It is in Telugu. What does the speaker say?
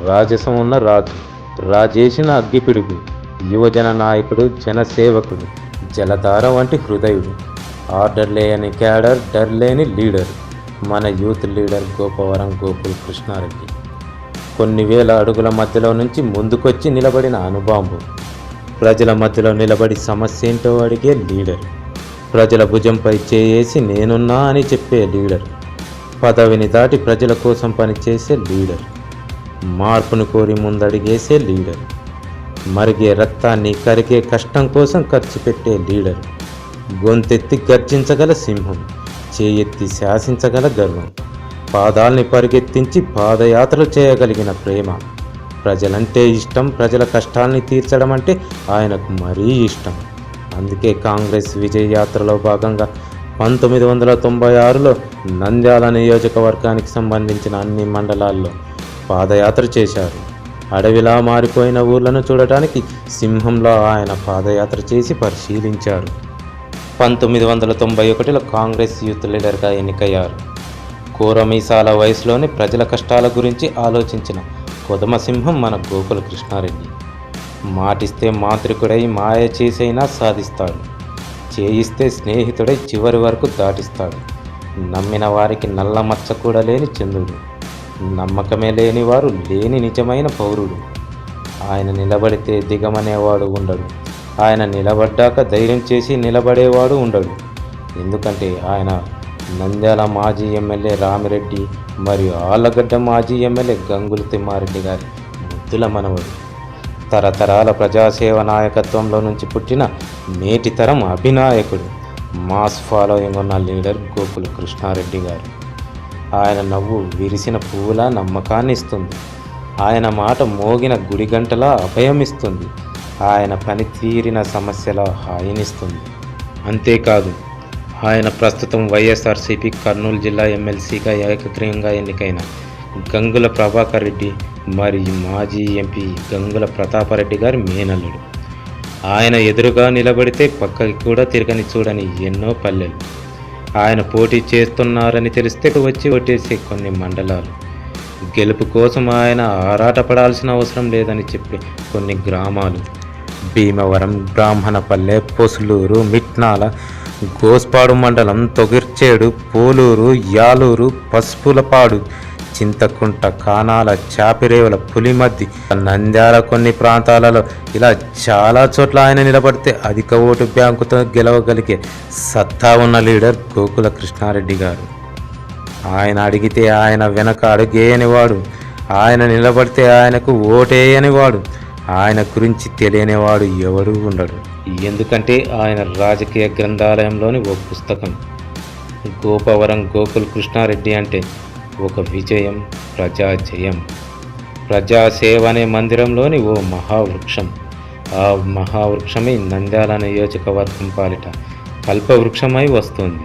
రాజసం ఉన్న రాజు, రాజేసిన అగ్గిపిడుగు, యువజన నాయకుడు, జనసేవకుడు, జలధార వంటి హృదయుడు, ఆర్డర్ లేని క్యాడర్, డర్ లేని లీడర్, మన యూత్ లీడర్ గోపవరం గోకుల్ కృష్ణారెడ్డి. కొన్ని వేల అడుగుల మధ్యలో నుంచి ముందుకొచ్చి నిలబడిన అనుబాంబు, ప్రజల మధ్యలో నిలబడి సమస్య ఏంటో అడిగే లీడర్, ప్రజల భుజంపై చేయేసి నేనున్నా అని చెప్పే లీడర్, పదవిని దాటి ప్రజల కోసం పనిచేసే లీడర్, మార్పును కోరి ముందడిగేసే లీడర్, మరిగే రక్తాన్ని కరిగే కష్టం కోసం ఖర్చు పెట్టే లీడర్, గొంతెత్తి గర్జించగల సింహం, చేయెత్తి శాసించగల గర్వం, పాదాల్ని పరిగెత్తించి పాదయాత్రలు చేయగలిగిన ప్రేమ, ప్రజలంటే ఇష్టం, ప్రజల కష్టాల్ని తీర్చడం అంటే ఆయనకు మరీ ఇష్టం. అందుకే కాంగ్రెస్ విజయ యాత్రలో భాగంగా 1996లో నంద్యాల నియోజకవర్గానికి సంబంధించిన అన్ని మండలాల్లో పాదయాత్ర చేశారు. అడవిలా మారిపోయిన ఊర్లను చూడటానికి సింహంలో ఆయన పాదయాత్ర చేసి పరిశీలించారు. 1991లో కాంగ్రెస్ యూత్ లీడర్గా ఎన్నికయ్యారు. కోరమీసాల వయసులోని ప్రజల కష్టాల గురించి ఆలోచించిన కొదమ సింహం మన గోకుల కృష్ణారెడ్డి. మాటిస్తే మాంత్రికుడై మాయ చేసైనా సాధిస్తాడు, చేయిస్తే స్నేహితుడై చివరి వరకు దాటిస్తాడు. నమ్మిన వారికి నల్ల మచ్చ కూడా లేని చంద్రుడు, నమ్మకమే లేని వారు లేని నిజమైన పౌరుడు. ఆయన నిలబడితే దిగమనేవాడు ఉండడు, ఆయన నిలబడ్డాక ధైర్యం చేసి నిలబడేవాడు ఉండడు. ఎందుకంటే ఆయన నంద్యాల మాజీ ఎమ్మెల్యే రామిరెడ్డి మరియు ఆళ్లగడ్డ మాజీ ఎమ్మెల్యే గంగుల తిమ్మారెడ్డి గారి ముద్దుల మనవడు. తరతరాల ప్రజాసేవ నాయకత్వంలో నుంచి పుట్టిన నేటి తరం అభినాయకుడు, మాస్ ఫాలోయింగ్ ఉన్న లీడర్ గోకుల కృష్ణారెడ్డి గారు. ఆయన నవ్వు విరిసిన పువ్వులా నమ్మకాన్ని ఇస్తుంది, ఆయన మాట మోగిన గుడి గంటలా అభయమిస్తుంది, ఆయన పని తీరిన సమస్యల హాయినిస్తుంది. అంతేకాదు, ఆయన ప్రస్తుతం వైఎస్ఆర్సీపీ కర్నూలు జిల్లా ఎమ్మెల్సీగా ఏకగ్రీవంగా ఎన్నికైన గంగుల ప్రభాకర్ రెడ్డి మరియు మాజీ ఎంపీ గంగుల ప్రతాపరెడ్డి గారి మేనల్లుడు. ఆయన ఎదురుగా నిలబడితే పక్కకి కూడా తిరగని చూడని ఎన్నో పల్లెలు, ఆయన పోటీ చేస్తున్నారని తెలిస్తే వచ్చి ఓటేసే కొన్ని మండలాలు, గెలుపు కోసం ఆయన ఆరాటపడాల్సిన అవసరం లేదని చెప్పే కొన్ని గ్రామాలు, భీమవరం, బ్రాహ్మణపల్లె, పొసులూరు, మిట్నాల, గోస్పాడు మండలం, తొగిర్చేడు, పోలూరు, యాలూరు, పసుపులపాడు, చింతకుంట, కానాల, చాపిరేవుల, పులిమద్ది, నంద్యాల కొన్ని ప్రాంతాలలో ఇలా చాలా చోట్ల ఆయన నిలబడితే అధిక ఓటు బ్యాంకుతో గెలవగలిగే సత్తా ఉన్న లీడర్ గోకుల కృష్ణారెడ్డి గారు. ఆయన అడిగితే ఆయన వెనక అడుగేయనివాడు, ఆయన నిలబడితే ఆయనకు ఓటేయనివాడు, ఆయన గురించి తెలియనివాడు ఎవడూ ఉండడు. ఎందుకంటే ఆయన రాజకీయ గ్రంథాలయంలోని ఓ పుస్తకం. గోపవరం గోకుల్ కృష్ణారెడ్డి అంటే ఒక విజయం, ప్రజాజయం, ప్రజాసేవ అనే మందిరంలోని ఓ మహావృక్షం. ఆ మహావృక్షమై నంద్యాల నియోజకవర్గం పాలిట కల్పవృక్షమై వస్తుంది.